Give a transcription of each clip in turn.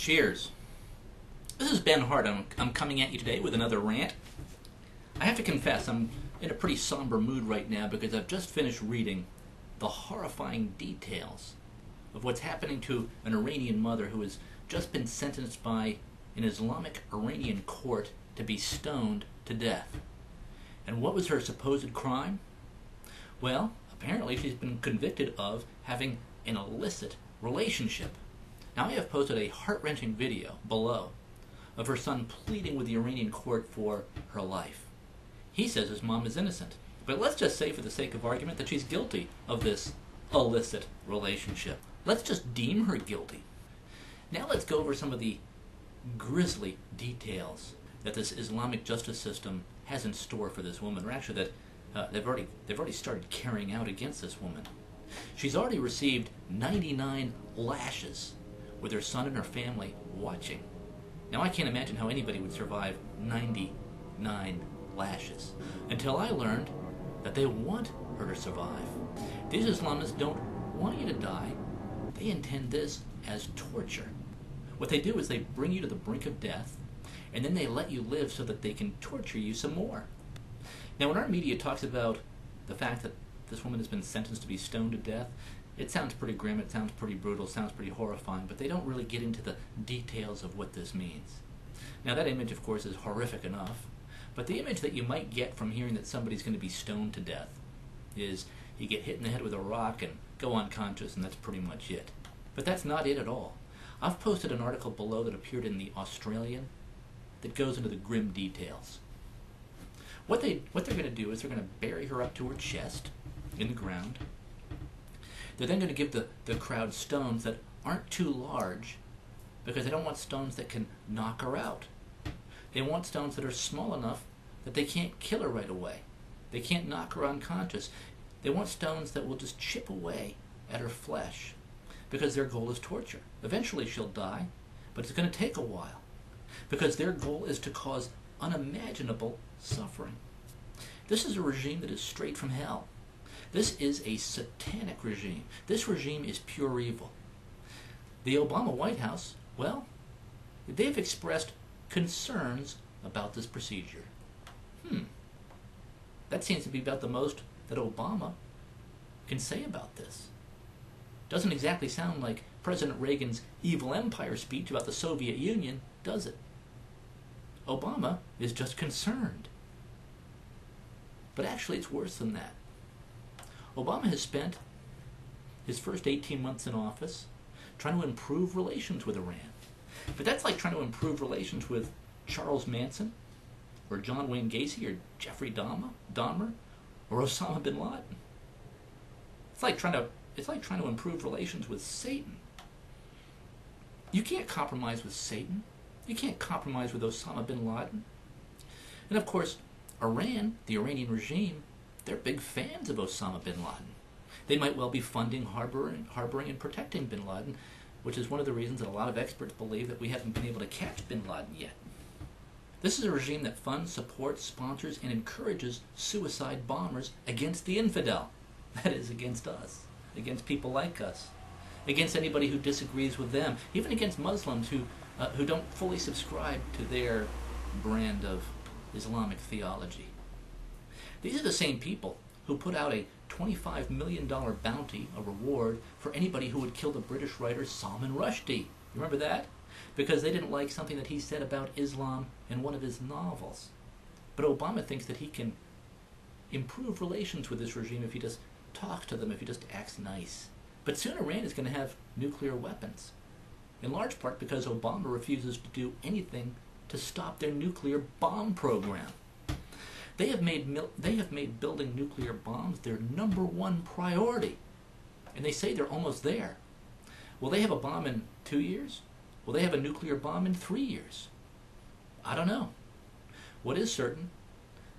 Cheers. This is Ben Hart. I'm coming at you today with another rant. I have to confess, I'm in a pretty somber mood right now because I've just finished reading the horrifying details of what's happening to an Iranian mother who has just been sentenced by an Islamic Iranian court to be stoned to death. And what was her supposed crime? Well, apparently she's been convicted of having an illicit relationship. Now I have posted a heart-wrenching video below of her son pleading with the Iranian court for her life. He says his mom is innocent, but let's just say for the sake of argument that she's guilty of this illicit relationship. Let's just deem her guilty. Now let's go over some of the grisly details that this Islamic justice system has in store for this woman, or actually that they've already started carrying out against this woman. She's already received 99 lashes with her son and her family watching. Now I can't imagine how anybody would survive 99 lashes until I learned that they want her to survive. These Islamists don't want you to die. They intend this as torture. What they do is they bring you to the brink of death, and then they let you live so that they can torture you some more. Now when our media talks about the fact that this woman has been sentenced to be stoned to death, it sounds pretty grim, it sounds pretty brutal, it sounds pretty horrifying, but they don't really get into the details of what this means. Now that image, of course, is horrific enough, but the image that you might get from hearing that somebody's going to be stoned to death is you get hit in the head with a rock and go unconscious, and that's pretty much it. But that's not it at all. I've posted an article below that appeared in the Australian that goes into the grim details. What they're going to do is they're going to bury her up to her chest in the ground. They're then going to give the crowd stones that aren't too large because they don't want stones that can knock her out. They want stones that are small enough that they can't kill her right away. They can't knock her unconscious. They want stones that will just chip away at her flesh because their goal is torture. Eventually she'll die, but it's going to take a while because their goal is to cause unimaginable suffering. This is a regime that is straight from hell. This is a satanic regime. This regime is pure evil. The Obama White House, well, they've expressed concerns about this procedure. That seems to be about the most that Obama can say about this. Doesn't exactly sound like President Reagan's evil empire speech about the Soviet Union, does it? Obama is just concerned. But actually it's worse than that. Obama has spent his first 18 months in office trying to improve relations with Iran. But that's like trying to improve relations with Charles Manson, or John Wayne Gacy, or Jeffrey Dahmer, or Osama bin Laden. It's like trying to improve relations with Satan. You can't compromise with Satan. You can't compromise with Osama bin Laden. And of course, Iran, the Iranian regime, they're big fans of Osama bin Laden. They might well be funding, harboring, and protecting bin Laden, which is one of the reasons that a lot of experts believe that we haven't been able to catch bin Laden yet. This is a regime that funds, supports, sponsors, and encourages suicide bombers against the infidel. That is, against us, against people like us, against anybody who disagrees with them, even against Muslims who don't fully subscribe to their brand of Islamic theology. These are the same people who put out a $25 million bounty, a reward, for anybody who would kill the British writer Salman Rushdie. You remember that? Because they didn't like something that he said about Islam in one of his novels. But Obama thinks that he can improve relations with this regime if he just talks to them, if he just acts nice. But soon Iran is going to have nuclear weapons, in large part because Obama refuses to do anything to stop their nuclear bomb program. They have made building nuclear bombs their #1 priority. And they say they're almost there. Will they have a bomb in 2 years? Will they have a nuclear bomb in 3 years? I don't know. What is certain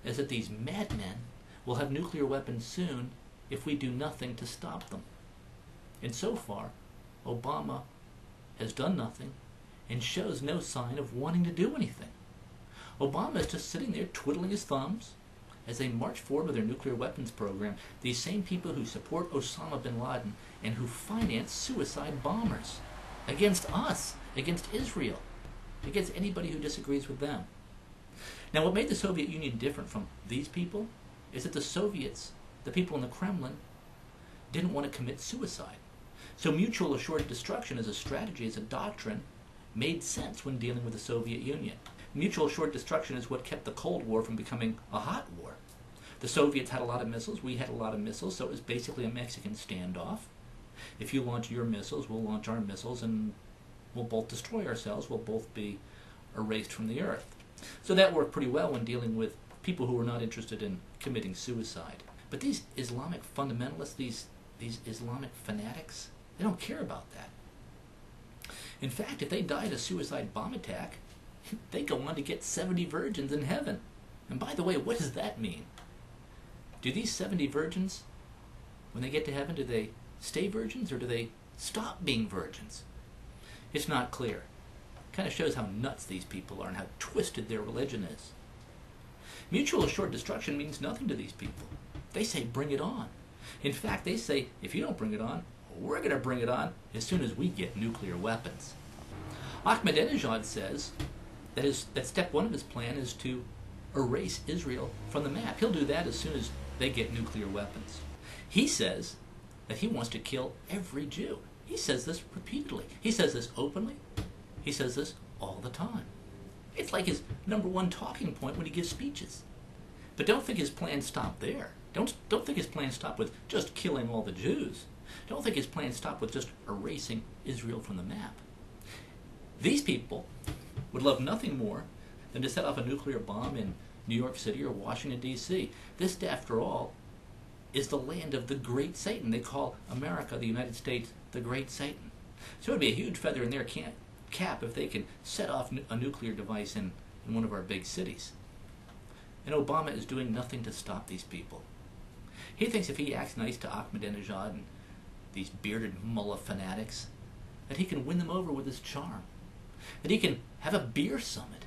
is that these madmen will have nuclear weapons soon if we do nothing to stop them. And so far, Obama has done nothing and shows no sign of wanting to do anything. Obama is just sitting there twiddling his thumbs as they march forward with their nuclear weapons program. These same people who support Osama bin Laden and who finance suicide bombers. against us, against Israel, against anybody who disagrees with them. Now, what made the Soviet Union different from these people is that the Soviets, the people in the Kremlin, didn't want to commit suicide. So mutual assured destruction as a strategy, as a doctrine, made sense when dealing with the Soviet Union. Mutual assured destruction is what kept the Cold War from becoming a hot war. The Soviets had a lot of missiles, we had a lot of missiles, so it was basically a Mexican standoff. If you launch your missiles, we'll launch our missiles, and we'll both destroy ourselves, we'll both be erased from the earth. So that worked pretty well when dealing with people who were not interested in committing suicide. But these Islamic fundamentalists, these Islamic fanatics, they don't care about that. In fact, if they died a suicide bomb attack, they go on to get 70 virgins in heaven. And by the way, what does that mean? Do these 70 virgins, when they get to heaven, do they stay virgins or do they stop being virgins? It's not clear. Kind of shows how nuts these people are and how twisted their religion is. Mutual assured destruction means nothing to these people. They say, bring it on. In fact, they say, if you don't bring it on, we're going to bring it on as soon as we get nuclear weapons. Ahmadinejad says that step one of his plan is to erase Israel from the map. He'll do that as soon as they get nuclear weapons. He says that he wants to kill every Jew. He says this repeatedly. He says this openly. He says this all the time. It's like his number one talking point when he gives speeches. But don't think his plans stop there. Don't think his plans stop with just killing all the Jews. Don't think his plans stop with just erasing Israel from the map. These people would love nothing more than to set off a nuclear bomb in New York City or Washington, D.C. This, after all, is the land of the great Satan. They call America, the United States, the great Satan. So it would be a huge feather in their cap if they can set off a nuclear device in one of our big cities. And Obama is doing nothing to stop these people. He thinks if he acts nice to Ahmadinejad and these bearded mullah fanatics, that he can win them over with his charm, that he can have a beer summit.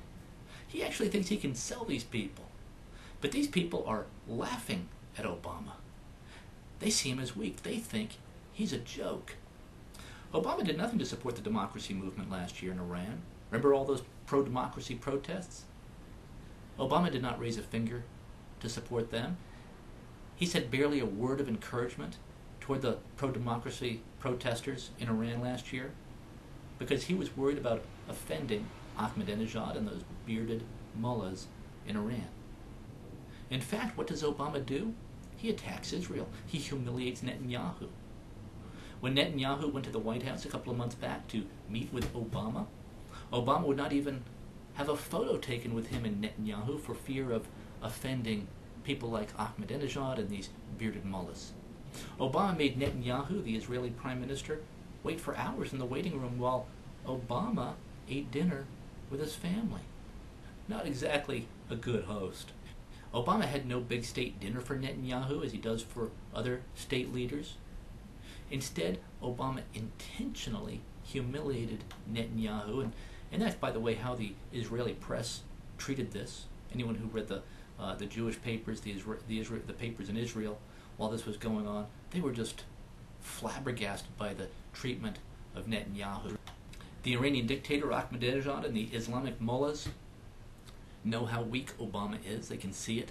He actually thinks he can sell these people. But these people are laughing at Obama. They see him as weak. They think he's a joke. Obama did nothing to support the democracy movement last year in Iran. Remember all those pro-democracy protests? Obama did not raise a finger to support them. He said barely a word of encouragement toward the pro-democracy protesters in Iran last year because he was worried about offending Ahmadinejad and those bearded mullahs in Iran. In fact, what does Obama do? He attacks Israel. He humiliates Netanyahu. When Netanyahu went to the White House a couple of months back to meet with Obama, Obama would not even have a photo taken with him and Netanyahu for fear of offending people like Ahmadinejad and these bearded mullahs. Obama made Netanyahu, the Israeli prime minister, wait for hours in the waiting room while Obama ate dinner with his family. Not exactly a good host. Obama had no big state dinner for Netanyahu as he does for other state leaders. Instead, Obama intentionally humiliated Netanyahu, and that's, by the way, how the Israeli press treated this. Anyone who read the Jewish papers, the papers in Israel while this was going on, they were just flabbergasted by the treatment of Netanyahu. The Iranian dictator Ahmadinejad and the Islamic mullahs know how weak Obama is. They can see it.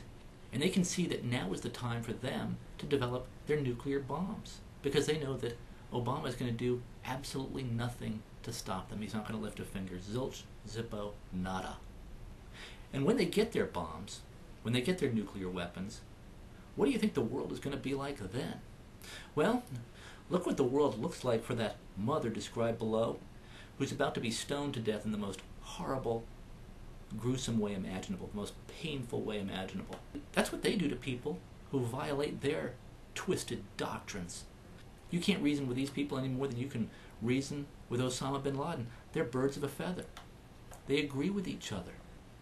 And they can see that now is the time for them to develop their nuclear bombs, because they know that Obama is going to do absolutely nothing to stop them. He's not going to lift a finger. Zilch, zippo, nada. And when they get their bombs, when they get their nuclear weapons, what do you think the world is going to be like then? Well, look what the world looks like for that mother described below, who's about to be stoned to death in the most horrible, gruesome way imaginable, the most painful way imaginable. That's what they do to people who violate their twisted doctrines. You can't reason with these people any more than you can reason with Osama bin Laden. They're birds of a feather. They agree with each other.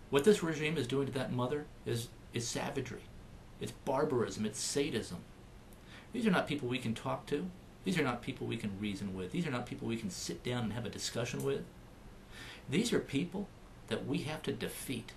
What this regime is doing to that mother is savagery. It's barbarism. It's sadism. These are not people we can talk to. These are not people we can reason with. These are not people we can sit down and have a discussion with. These are people that we have to defeat.